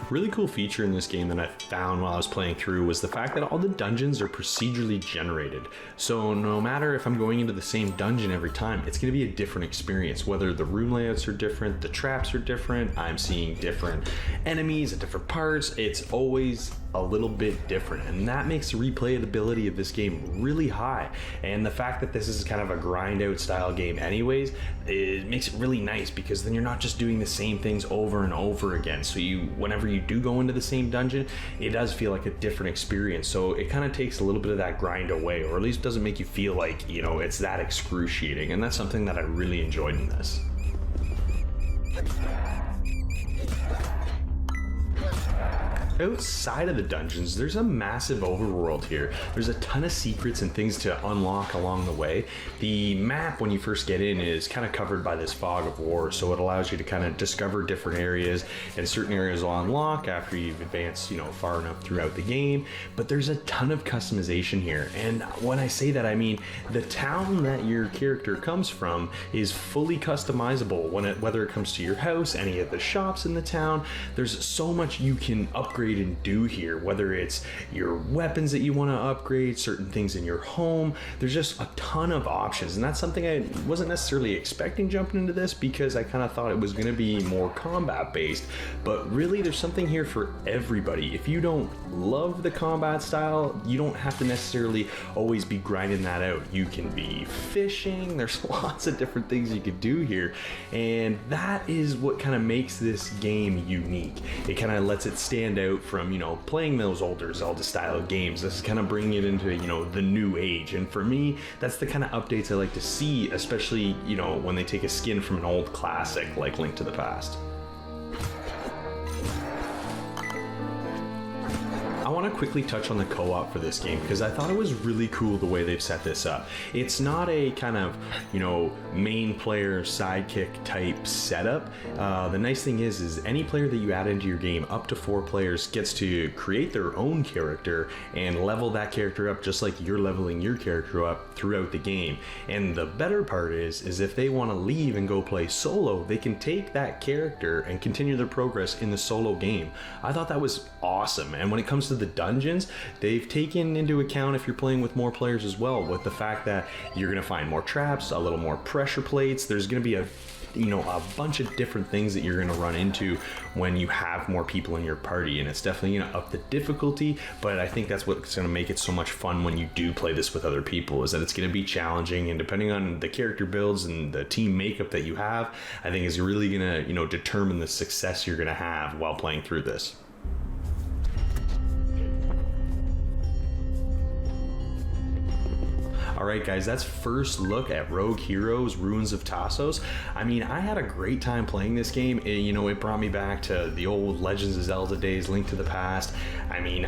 Really cool feature in this game that I found while I was playing through was the fact that all the dungeons are procedurally generated. So no matter if I'm going into the same dungeon every time, it's going to be a different experience. Whether the room layouts are different, the traps are different, I'm seeing different enemies at different parts, it's always a little bit different, and that makes the replayability of this game really high. And the fact that this is kind of a grind out style game anyways, it makes it really nice, because then you're not just doing the same things over and over again. So whenever you do go into the same dungeon, it does feel like a different experience. So it kind of takes a little bit of that grind away, or at least doesn't make you feel like, you know, it's that excruciating. And that's something that I really enjoyed in this. Outside of the dungeons, there's a massive overworld here. There's a ton of secrets and things to unlock along the way. The map, when you first get in, is kind of covered by this fog of war, so it allows you to kind of discover different areas, and certain areas will unlock after you've advanced, you know, far enough throughout the game. But there's a ton of customization here, and when I say that, I mean the town that your character comes from is fully customizable. Whether it comes to your house, any of the shops in the town, there's so much you can upgrade and do here, whether it's your weapons that you want to upgrade, certain things in your home. There's just a ton of options, and that's something I wasn't necessarily expecting jumping into this, because I kind of thought it was going to be more combat based. But really, there's something here for everybody. If you don't love the combat style, you don't have to necessarily always be grinding that out. You can be fishing. There's lots of different things you could do here, and that is what kind of makes this game unique. It kind of lets it stand out from, you know, playing those older Zelda style games. This is kind of bringing it into, you know, the new age. And for me, that's the kind of updates I like to see, especially, you know, when they take a skin from an old classic like Link to the Past. I want to quickly touch on the co-op for this game, because I thought it was really cool the way they've set this up. It's not a kind of, you know, main player sidekick type setup. The nice thing is any player that you add into your game, up to 4 players, gets to create their own character and level that character up just like you're leveling your character up throughout the game. And the better part is if they want to leave and go play solo, they can take that character and continue their progress in the solo game. I thought that was awesome. And when it comes to the dungeons, they've taken into account if you're playing with more players as well, with the fact that you're going to find more traps, a little more pressure plates. There's going to be a bunch of different things that you're going to run into when you have more people in your party, and it's definitely going to up the difficulty. But I think that's what's going to make it so much fun when you do play this with other people, is that it's going to be challenging, and depending on the character builds and the team makeup that you have, I think is really going to determine the success you're going to have while playing through this. Alright guys, that's first look at Rogue Heroes Ruins of Tassos. I mean, I had a great time playing this game. It brought me back to the old Legends of Zelda days, Link to the Past. I mean,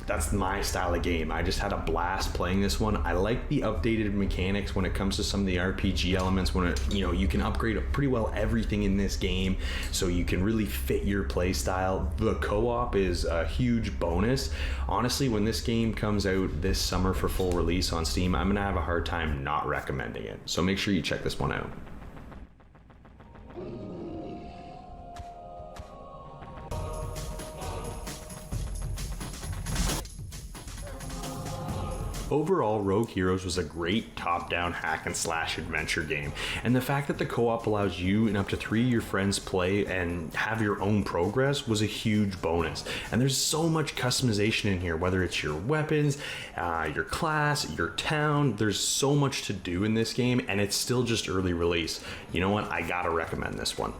that's my style of game. I just had a blast playing this one. I like the updated mechanics when it comes to some of the RPG elements, when you can upgrade pretty well everything in this game, so you can really fit your play style. The co-op is a huge bonus. Honestly, when this game comes out this summer for full release on Steam, I'm gonna have a hard time not recommending it. So make sure you check this one out. Overall, Rogue Heroes was a great top-down hack and slash adventure game, and the fact that the co-op allows you and up to 3 of your friends play and have your own progress was a huge bonus. And there's so much customization in here, whether it's your weapons, your class, your town. There's so much to do in this game, and it's still just early release. You know what? I gotta recommend this one.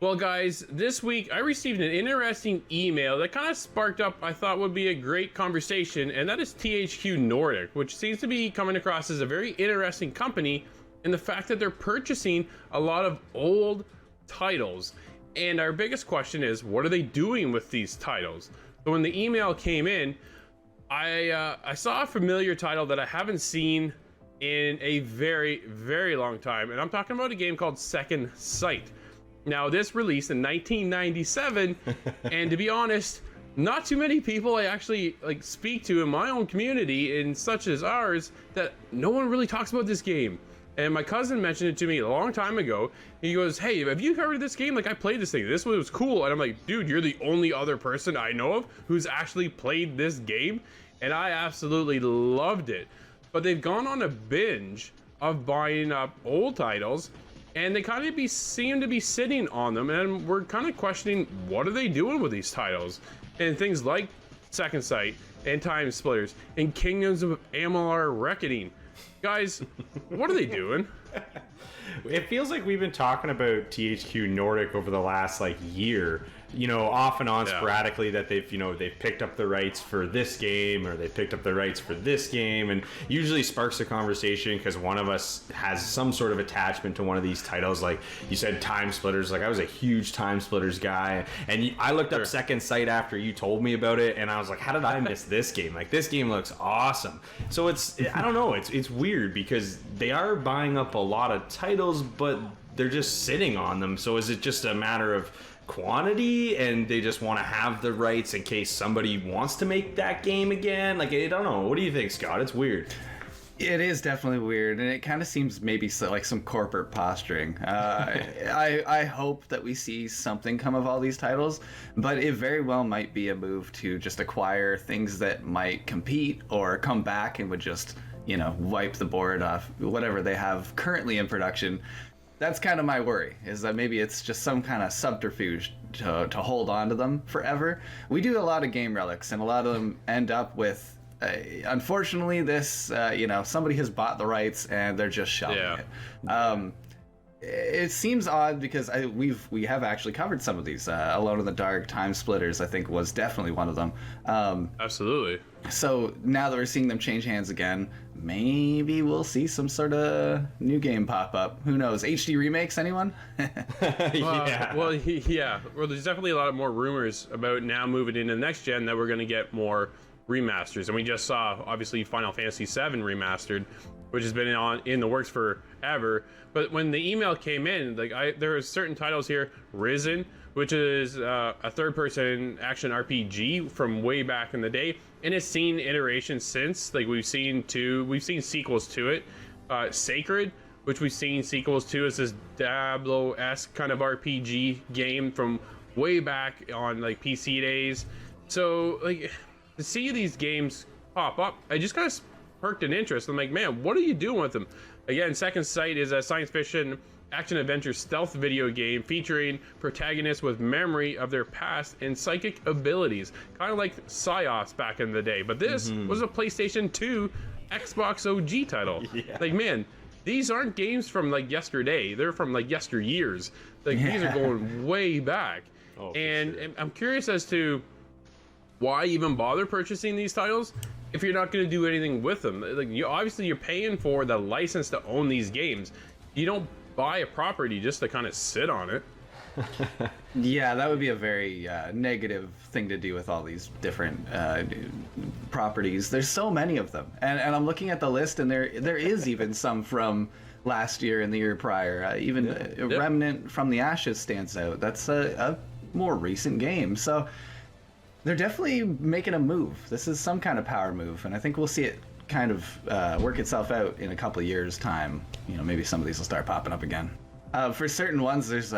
Well guys, this week I received an interesting email that kind of sparked up I thought would be a great conversation, and that is THQ Nordic, which seems to be coming across as a very interesting company in the fact that they're purchasing a lot of old titles. And our biggest question is, what are they doing with these titles? So when the email came in, I saw a familiar title that I haven't seen in a very, very long time, and I'm talking about a game called Second Sight. Now, this released in 1997, and to be honest, not too many people I actually speak to in my own community, and such as ours, that no one really talks about this game. And my cousin mentioned it to me a long time ago. He goes, "Hey, have you heard of this game? I played this thing. This one was cool." And I'm like, "Dude, you're the only other person I know of who's actually played this game." And I absolutely loved it. But they've gone on a binge of buying up old titles, and they kind of seem to be sitting on them, and we're kind of questioning, what are they doing with these titles? And things like Second Sight and Time Splitters and Kingdoms of Amalur Reckoning. Guys, what are they doing? It feels like we've been talking about THQ Nordic over the last year, off and on sporadically, that they've picked up the rights for this game, or they picked up the rights for this game, and usually sparks a conversation because one of us has some sort of attachment to one of these titles. Like you said, Time Splitters. I was a huge Time Splitters guy, and I looked up Second Sight after you told me about it, and I was like, how did I miss this game? This game looks awesome. So I don't know, it's weird because they are buying up a lot of titles, but they're just sitting on them. So is it just a matter of quantity, and they just want to have the rights in case somebody wants to make that game again? I don't know. What do you think, Scott? It's weird. It is definitely weird, and it kind of seems maybe like some corporate posturing. I hope that we see something come of all these titles, but it very well might be a move to just acquire things that might compete or come back and would just, wipe the board off whatever they have currently in production. That's kind of my worry, is that maybe it's just some kind of subterfuge to hold on to them forever. We do a lot of game relics, and a lot of them end up with, unfortunately, this, somebody has bought the rights and they're just shelving it. It seems odd because we have actually covered some of these. Alone in the Dark, Time Splitters, I think, was definitely one of them. Absolutely. So now that we're seeing them change hands again, maybe we'll see some sort of new game pop up. Who knows? HD remakes, anyone? Yeah. Well, there's definitely a lot of more rumors about now moving into the next gen that we're going to get more remasters. And we just saw, obviously, Final Fantasy VII remastered, which has been in the works forever. But when the email came in, like there are certain titles here, Risen, which is a third-person action RPG from way back in the day, and it's seen iterations since. Like we've seen sequels to it. Sacred, which we've seen sequels to, is this Diablo-esque kind of RPG game from way back on like PC days. So like to see these games pop up, I just kind of perked an interest. I'm like, man, what are you doing with them? Again, Second Sight is a science fiction action adventure stealth video game featuring protagonists with memory of their past and psychic abilities, kind of like Psyos back in the day. But this was a PlayStation 2 Xbox OG title. Yeah. Like, man, these aren't games from like yesterday, they're from like yesteryears. Like these are going way back. And I'm curious as to why even bother purchasing these titles if you're not going to do anything with them. Like obviously you're paying for the license to own these games. You don't buy a property just to kind of sit on it. Yeah, that would be a very negative thing to do with all these different properties. There's so many of them, and I'm looking at the list, and there is even some from last year and the year prior. Even Remnant from the Ashes stands out. That's a more recent game, so they're definitely making a move. This is some kind of power move, and I think we'll see it kind of work itself out in a couple of years' time. You know, maybe some of these will start popping up again. For certain ones, there's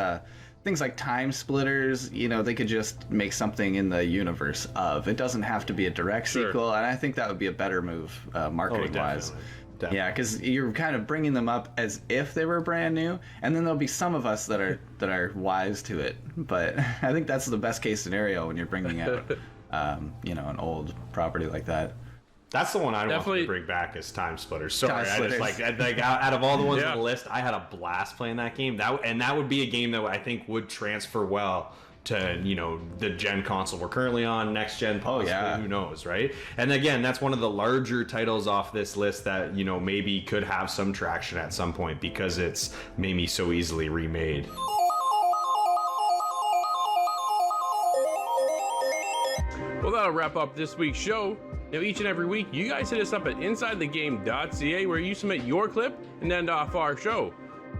things like Time Splitters. You know, they could just make something in the universe of. It doesn't have to be a direct sequel, and I think that would be a better move marketing-wise. Definitely. Yeah, because you're kind of bringing them up as if they were brand new, and then there'll be some of us that are wise to it. But I think that's the best case scenario when you're bringing out, you know, an old property like that. That's the one I want to bring back is Time Splitters. Sorry, I just like out of all the ones on the list, I had a blast playing that game. That would be a game that I think would transfer well to, you know, the gen console we're currently on, next gen possibly, who knows, right? And again, that's one of the larger titles off this list that, you know, maybe could have some traction at some point because it's maybe so easily remade. Well, that'll wrap up this week's show. Now, each and every week, you guys hit us up at InsideTheGame.ca where you submit your clip and end off our show.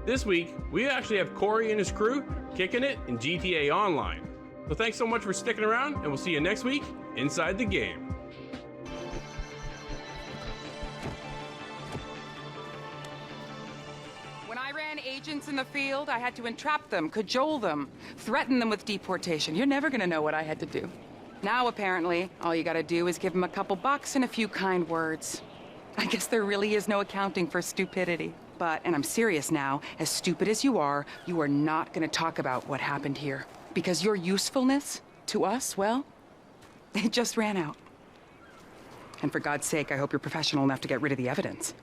This week, we actually have Corey and his crew kicking it in GTA Online. So thanks so much for sticking around, and we'll see you next week Inside the Game. When I ran agents in the field, I had to entrap them, cajole them, threaten them with deportation. You're never gonna know what I had to do. Now, apparently, all you gotta do is give them a couple bucks and a few kind words. I guess there really is no accounting for stupidity. But, and I'm serious now, as stupid as you are not gonna talk about what happened here. Because your usefulness to us, well, it just ran out. And for God's sake, I hope you're professional enough to get rid of the evidence.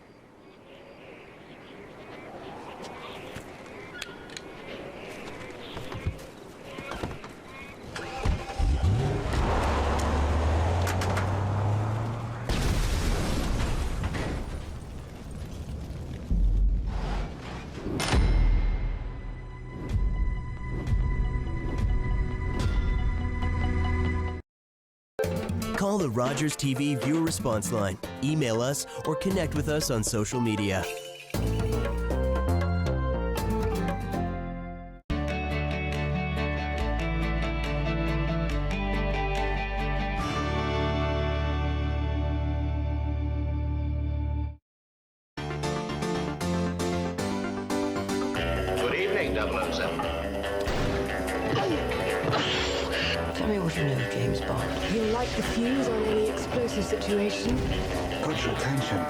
Call the Rogers TV viewer response line, email us, or connect with us on social media. Good evening, 007. Tell me what you know, James Bond. You'll light the fuse on any explosive situation. Got your attention.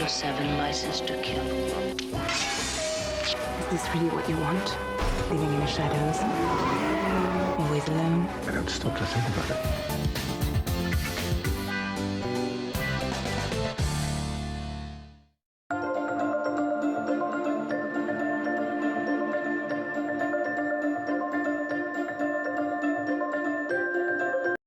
007 license to kill. Is this really what you want? Living in the shadows? Always alone? I don't stop to think about it.